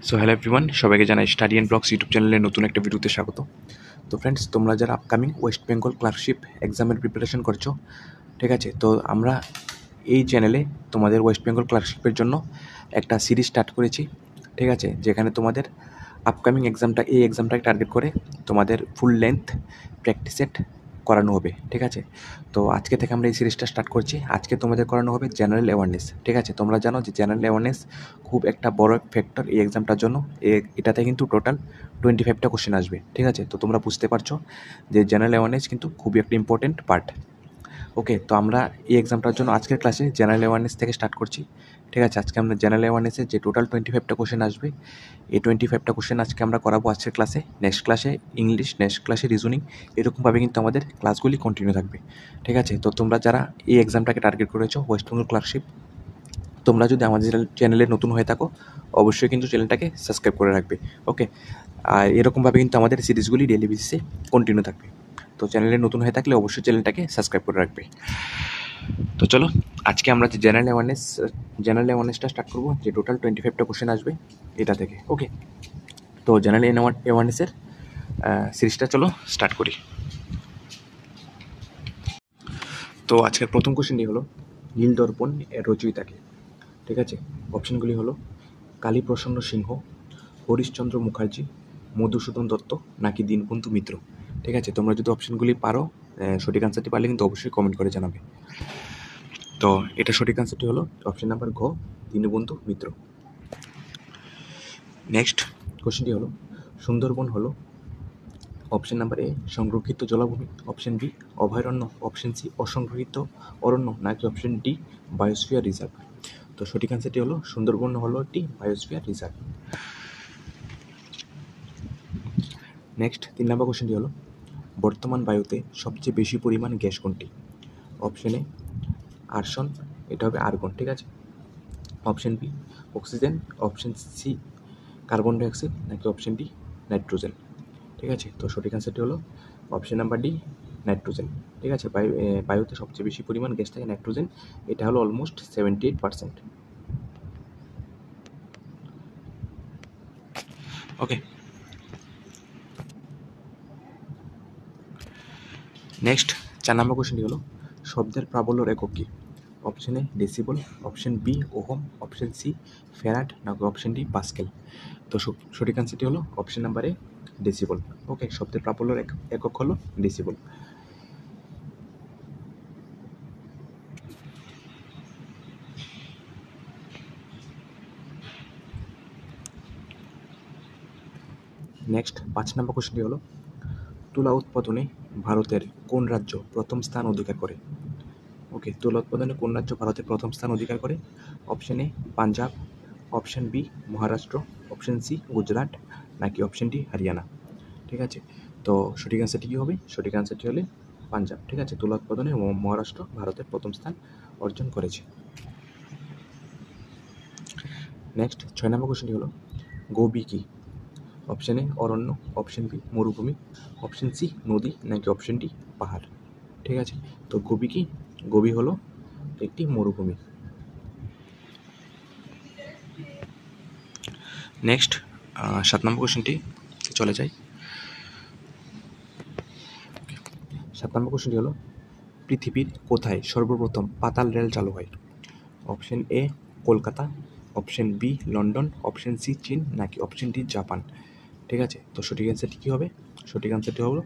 So hello everyone, সবাইকে জানাই study and blogs YouTube চ্যানেলের নতুন একটা ভিডিওতে স্বাগত। তো ফ্রেন্ডস, তোমরা যারা আপকামিং ওয়েস্ট বেঙ্গল ক্লার্কশিপ এক্সামের প্রিপারেশন করছো, ঠিক আছে, তো আমরা এই চ্যানেলে তোমাদের ওয়েস্ট বেঙ্গল ক্লার্কশিপের জন্য একটা সিরিজ স্টার্ট করেছি, ঠিক আছে, যেখানে তোমাদের আপকামিং এক্সামটাকে টার্গেট করে তোমাদের ফুল লেন্থ প্র্যাকটিস সেট করানো হবে, ঠিক আছে। তো আজকে থেকে আমরা এই সিরিজটা স্টার্ট করছি। আজকে তোমাদের করানো হবে জেনারেল অ্যাওয়ারনেস, ঠিক আছে। তোমরা জানো যে জেনারেল অ্যাওয়ারনেস খুব একটা বড় ফ্যাক্টর এই এক্সামটার জন্য। এটাতে কিন্তু টোটাল 25টা কোশ্চেন আসবে, ঠিক আছে। তো তোমরা বুঝতে পারছো যে জেনারেল অ্যাওয়ারনেস কিন্তু খুবই একটা ইম্পর্টেন্ট পার্ট। ওকে, তো আমরা এই এক্সামটার জন্য আজকের ক্লাসে জেনারেল অ্যাওয়ারনেস থেকে স্টার্ট করছি, ঠিক আছে। আজকে আমরা জেনারেল অ্যাওয়ারনেসে যে টোটাল 25টা কোশ্চেন আসবে, এই 25টা কোশ্চেন আজকে আমরা করাবো আজকের ক্লাসে। নেক্সট ক্লাসে ইংলিশ, নেক্সট ক্লাসে রিজনিং, এরকমভাবে কিন্তু আমাদের ক্লাসগুলি কন্টিনিউ থাকবে, ঠিক আছে। তো তোমরা যারা এই এক্সামটাকে টার্গেট করেছো ওয়েস্ট বেঙ্গল ক্লার্কশিপ, তোমরা যদি আমাদের চ্যানেলে নতুন হয়ে থাকো অবশ্যই কিন্তু চ্যানেলটাকে সাবস্ক্রাইব করে রাখবে। ওকে, আর এরকমভাবে কিন্তু আমাদের সিরিজগুলি ডেইলি বেসিসে কন্টিনিউ থাকবে। তো চ্যানেলে নতুন হয়ে থাকলে অবশ্যই চ্যানেলটাকে সাবস্ক্রাইব করে রাখবে। তো চলো, আজকে আমরা যে জেনারেল অ্যাওয়ারনেসটা স্টার্ট করবো, যে টোটাল 25টা কোশ্চেন আসবে এটা থেকে। ওকে, তো জেনারেল অ্যাওয়ারনেসের সিরিজটা চলো স্টার্ট করি। তো আজকের প্রথম কোশ্চেনটি হলো নীলদর্পণ এর রচয়িতাকে, ঠিক আছে। অপশনগুলি হলো কালীপ্রসন্ন সিংহ, হরিশচন্দ্র মুখার্জি, মধুসূদন দত্ত নাকি দীনবন্ধু মিত্র, ঠিক আছে। তোমরা যদি অপশনগুলি পারো, সঠিক আনসারটি পারলে কিন্তু অবশ্যই কমেন্ট করে জানাবে। তো এটা সঠিক আনসারটি হলো অপশন নাম্বার ঘ, দীনবন্ধু মিত্র। নেক্সট কোশ্চেনটি হলো সুন্দরবন হলো অপশন নাম্বার এ সংরক্ষিত জলাভূমি, অপশন বি অভয়ারণ্য, অপশন সি অসংরক্ষিত অরণ্য নাকি অপশন ডি বায়োস্ফিয়ার রিজার্ভ। তো সঠিক আনসারটি হলো সুন্দরবন হলো একটি বায়োস্ফিয়ার রিজার্ভ। নেক্সট 3 নম্বর কোশ্চেনটি হলো বর্তমান বায়ুতে সবচেয়ে বেশি পরিমাণ গ্যাস কোনটি। অপশন এ আর্সন, এটা হবে আর্গন, ঠিক আছে। Option B oxygen, option C carbon dioxide নাকি অপশন ডি নাইট্রোজেন, ঠিক আছে। তো সঠিক আনসারটি হলো অপশন নাম্বার ডি নাইট্রোজেন, ঠিক আছে। বায়ুতে সবচেয়ে বেশি পরিমাণ গ্যাস থাকে নাইট্রোজেন, এটা হলো অলমোস্ট 78%। ওকে, নেক্সট 4 নম্বর কোশ্চেনটি হলো শব্দের প্রাবল্যর একক কী। Option A decibel, option B ohm, option C farad নাকি অপশন ডি পাস্কেল। তো সঠিক আনসারটি হলো option number A decibel. Okay, শব্দের প্রাবল্যর একক হলো ডেসিবল। নেক্সট 5 নম্বর কোশ্চেনটি হলো তুলা উৎপাদনে ভারতের কোন রাজ্য প্রথম স্থান অধিকার করে। ওকে, তুলা উৎপাদনে কোন রাজ্য ভারতের প্রথম স্থান অধিকার করে। Option A Punjab, option B Maharashtra, option C Gujarat নাকি অপশন ডি হরিয়ানা, ঠিক আছে। তো সঠিক আনসারটি কী হবে, সঠিক আনসারটি হলে পাঞ্জাব, ঠিক আছে। তুলা উৎপাদনে মহারাষ্ট্র ভারতের প্রথম স্থান অর্জন করেছে। নেক্সট 6 নম্বর কোশ্চেনটি হলো গোবি কি। অপশন এ অরণ্য, অপশন বি মরুভূমি, অপশন সি নদী নাকি অপশন ডি পাহাড়, ঠিক আছে। তো গোবি কি, গোবি হলো একটি মরুভূমি। নেক্সট 7 নম্বর কোশ্চেনটি চলে যাই। 7 নম্বর কোশ্চেনটি হলো পৃথিবীর কোথায় সর্বপ্রথম পাতাল রেল চালু হয়। Option A Kolkata, option B London, option C চীন নাকি অপশন ডি জাপান, ঠিক আছে। তো সঠিক অ্যান্সারটি কী হবে, সঠিক অ্যান্সারটি হলো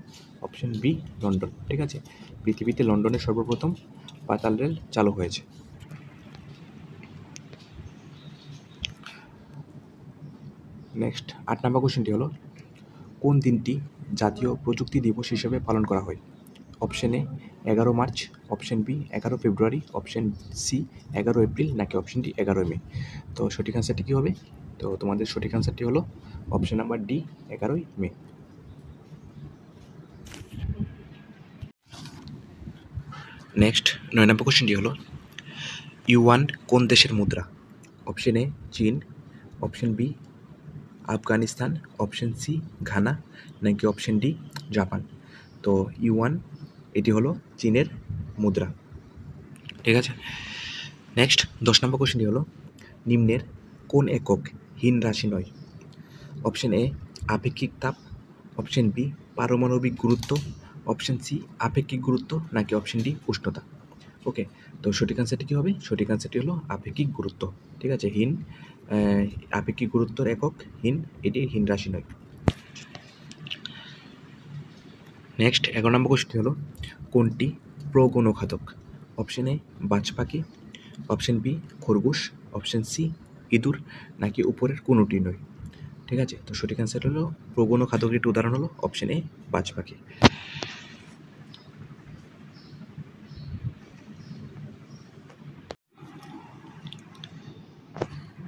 অপশন বি লন্ডন, ঠিক আছে। পৃথিবীতে লন্ডনে সর্বপ্রথম পাতাল রেল চালু হয়েছে। নেক্সট 8 নম্বর কোশ্চেনটি হলো কোন দিনটি জাতীয় প্রযুক্তি দিবস হিসেবে পালন করা হয়। Option A 11 March, option B 11 February, option C 11 April নাকি অপশন ডি 11 মে। তো সঠিক অ্যান্সারটি কী হবে, তো তোমাদের সঠিক অ্যান্সারটি হলো option number D 11 May. Next 9 number কোশ্চেনটি হলো ইউয়ান কোন দেশের মুদ্রা। অপশন এ চীন, option B Afghanistan, option C Ghana নাকি অপশন ডি জাপান। তো ইউয়ান এটি হলো চীনের মুদ্রা, ঠিক আছে। নেক্সট 10 নম্বর কোশ্চেনটি হলো নিম্নের কোন একক হীন রাশি নয়। অপশন এ আপেক্ষিক তাপ, অপশন বি পারমাণবিক গুরুত্ব, অপশন সি আপেক্ষিক গুরুত্ব, নাকি অপশন ডি উষ্ণতা। ওকে, তো সঠিক আনসারটি কী হবে? সঠিক আনসারটি হলো আপেক্ষিক গুরুত্ব। ঠিক আছে, হীন আপেক্ষিক গুরুত্বর একক হীন, এটি হীন রাশি নয়। নেক্সট 11 নম্বর কোশ্চেন হলো কোনটি প্রগণঘাতক? অপশন এ বাজ পাখি, অপশন বি খরগোশ, অপশন সি ইঁদুর, নাকি উপরের কোনোটি নয়। ঠিক আছে, তো সঠিক অ্যান্সার হলো প্রগণঘাতকের একটি উদাহরণ হলো অপশন এ বাজ পাখি।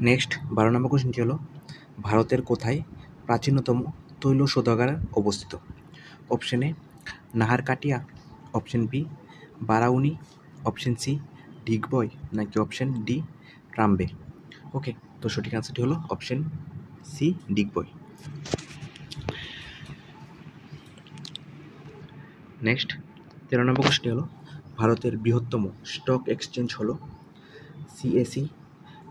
নেক্সট 12 নম্বর কোশ্চেনটি হলো ভারতের কোথায় প্রাচীনতম তৈল শোধনাগার অবস্থিত? Option A Naharkatia, option B Barauni, option C Digboi, নাকি অপশন ডি ট্রাম্বে। ওকে, তো সঠিক অ্যান্সারটি হলো অপশন সি ডিগবয়। নেক্সট 13 নম্বর কোশ্চেনটি হলো ভারতের বৃহত্তম স্টক এক্সচেঞ্জ হলো সিএসই,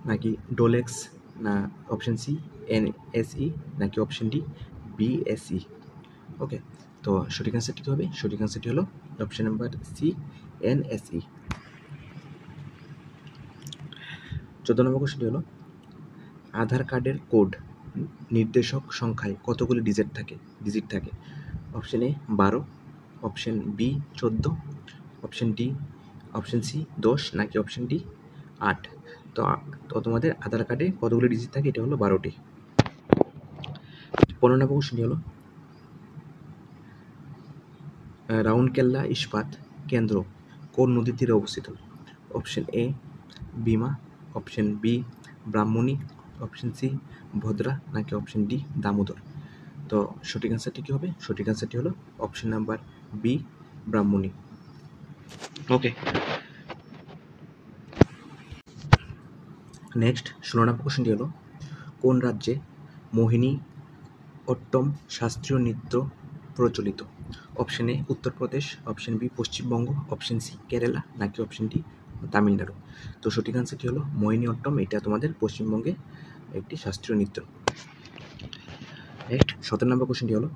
নাকি ডোলেক্স, না অপশন সি এনএসই, নাকি অপশন ডি বিএসই। ওকে, তো সঠিক অ্যান্সারটি কী হবে? সঠিক অ্যান্সারটি হলো অপশন নাম্বার সি এনএসই। 14 নম্বর কোশ্চেনটি হলো আধার কার্ডের কোড নির্দেশক সংখ্যায় কতগুলি ডিজিট থাকে? Option A 12, option B 14, option D option C 10, নাকি অপশন ডি 8। তো তোমাদের আধার কার্ডে কতগুলি ডিজিট থাকে? এটা হলো 12টি। 15 নম্বর কোশ্চেনটি হলো রাউরকেলা ইস্পাত কেন্দ্র কোন নদীর তীরে অবস্থিত? Option A Bhima, option B Brahmani, option C Bhadra, নাকি অপশন ডি দামোদর। তো সঠিক অ্যান্সারটি কী হবে? সঠিক অ্যান্সারটি হলো option number B Brahmani. Okay, next 16 number কোশ্চেনটি হলো কোন রাজ্যে মোহিনী অট্টম শাস্ত্রীয় নৃত্য প্রচলিত? Option A Uttar Pradesh, option B Paschimbanga, option C Kerala, নাকি অপশন ডি তামিলনাড়ু। তো সঠিক অ্যান্সারটি হলো মোহিনী অট্টম, এটা তোমাদের পশ্চিমবঙ্গে একটি শাস্ত্রীয় নৃত্য। নেক্সট 17 নম্বর কোশ্চেনটি হলো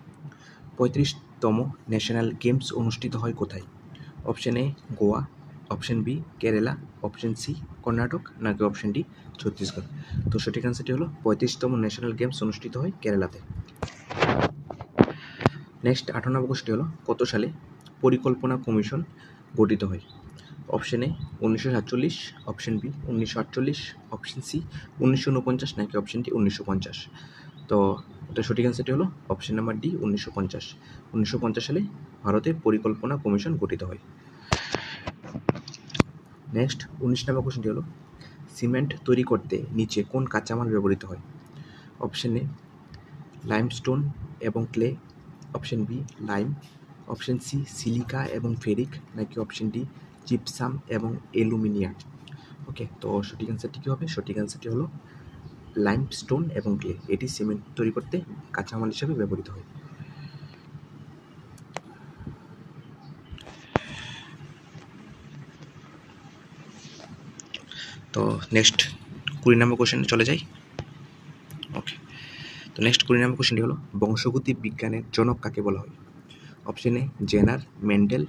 35তম ন্যাশনাল গেমস অনুষ্ঠিত হয় কোথায়? Option A Goa, option B Kerala, option C Karnataka, নাকি অপশন ডি ছত্তিশগড়। তো সঠিক অ্যান্সারটি হলো 35তম ন্যাশনাল গেমস অনুষ্ঠিত হয় কেরালাতে। নেক্সট 18 নম্বর কোশ্চেনটি হলো কত সালে পরিকল্পনা কমিশন গঠিত হয়? Option A 1947, option B 1948, option C 1949, নাকি অপশন ডি 1950। তো এটা সঠিক অ্যান্সারটি হলো অপশন নাম্বার ডি 1950। 1950 সালে ভারতে পরিকল্পনা কমিশন গঠিত হয়। নেক্সট 19 নম্বর কোশ্চেনটি হলো সিমেন্ট তৈরি করতে নিচে কোন কাঁচামাল ব্যবহৃত হয়? অপশন এ লাইমস্টোন এবং clay, option B lime, option C silica এবং ফেরিক, নাকি অপশন ডি জিপসাম এবং অ্যালুমিনিয়াম। ওকে, তো সঠিক অ্যান্সারটি কী হবে? সঠিক অ্যান্সারটি হলো লাইমস্টোন এবং ক্লে, এটি সিমেন্ট তৈরি করতে কাঁচামাল হিসেবে ব্যবহৃত হয়। তো নেক্সট 20 নম্বর কোশ্চেনে চলে যাই। ওকে, তো নেক্সট 20 নম্বর কোশ্চেনটি হলো বংশগতি বিজ্ঞানের জনক কাকে বলা হয়? অপশন এ জেনার, মেন্ডেল,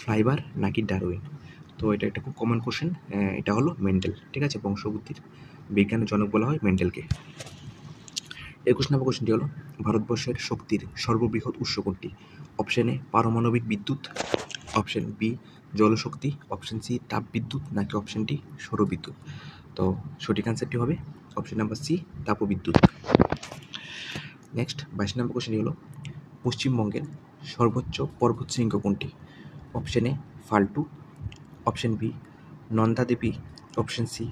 ফ্লাইবার, নাকি ডারউইন। তো এটা একটা খুব কমন কোশ্চেন, এটা হলো মেন্ডেল। ঠিক আছে, বংশগতির বিজ্ঞানের জনক বলা হয় মেন্ডেলকে। 21 নম্বর কোশ্চেনটি হলো ভারতবর্ষের শক্তির সর্ববৃহৎ উৎস কোনটি? অপশন এ পারমাণবিক বিদ্যুৎ, অপশন বি জলশক্তি, অপশন সি তাপবিদ্যুৎ, নাকি অপশন ডি সৌরবিদ্যুৎ। তো সঠিক অ্যান্সারটি হবে অপশন নাম্বার সি তাপবিদ্যুৎ। নেক্সট 22 নম্বর কোশ্চেনটি হলো পশ্চিমবঙ্গের সর্বোচ্চ পর্বতশৃঙ্গ কোনটি? Option A Phalut, option B Nanda Devi, option C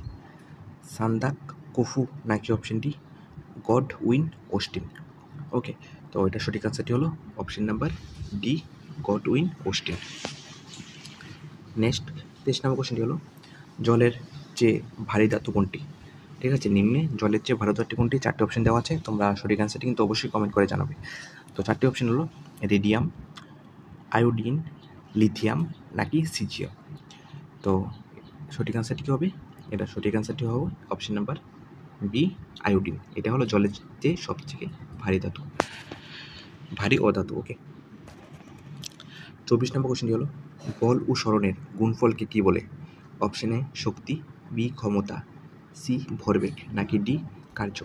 Sandakphu, নাকি option D Godwin Austen. Okay, তো এটা সঠিক অ্যান্সারটি হলো option number D Godwin Austen. Next 23 number কোশ্চেনটি হলো জলের চেয়ে ভারী ধাতু কোনটি? ঠিক আছে, নিম্নে জলের চেয়ে ভারী ধাতু কোনটি? 4টি অপশন দেওয়া আছে, তোমরা সঠিক অ্যান্সারটি কিন্তু অবশ্যই কমেন্ট করে জানাবে। তো 4টি অপশন হলো রেডিয়াম, আয়োডিন, লিথিয়াম, নাকি সিজিয়াম। তো সঠিক অ্যান্সারটি কী হবে? এটা সঠিক অ্যান্সারটি হবে অপশন নাম্বার বি আয়োডিন, এটা হলো জলের চেয়ে সবথেকে ভারী ধাতু, ভারী অধাতু। ওকে, 24 নম্বর কোশ্চেনটি হলো বল ও সরণের গুণফলকে কী বলে? অপশন এ শক্তি, বি ক্ষমতা, সি ভরবেগ, নাকি ডি কার্য।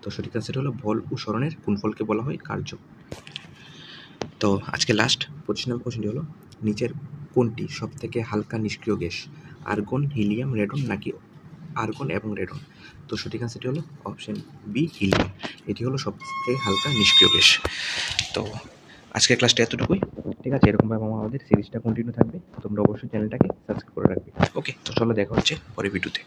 তো সঠিক আনসার হলো বল ও সরণের গুণফলকে বলা হয় কার্য। তো আজকে লাস্ট 25 নম্বর কোশ্চেনটি হলো নিচের কোনটি সব থেকে হালকা নিষ্ক্রিয় গ্যাস? আর্গন, হিলিয়াম, রেডন, নাকি আর্গন এবং রেডন। তো সঠিক আনসারটি হলো অপশন বি হিলিয়াম। এটি হলো সবথেকে হালকা নিষ্ক্রিয় গ্যাস। তো আজকের ক্লাসটা এতটুকুই। ঠিক আছে, এরকমভাবে আমাদের সিরিজটা কন্টিনিউ থাকবে। তোমরা অবশ্যই চ্যানেলটাকে সাবস্ক্রাইব করে রাখবে। ওকে, তো চলো দেখা হচ্ছে পরের ভিডিওতে।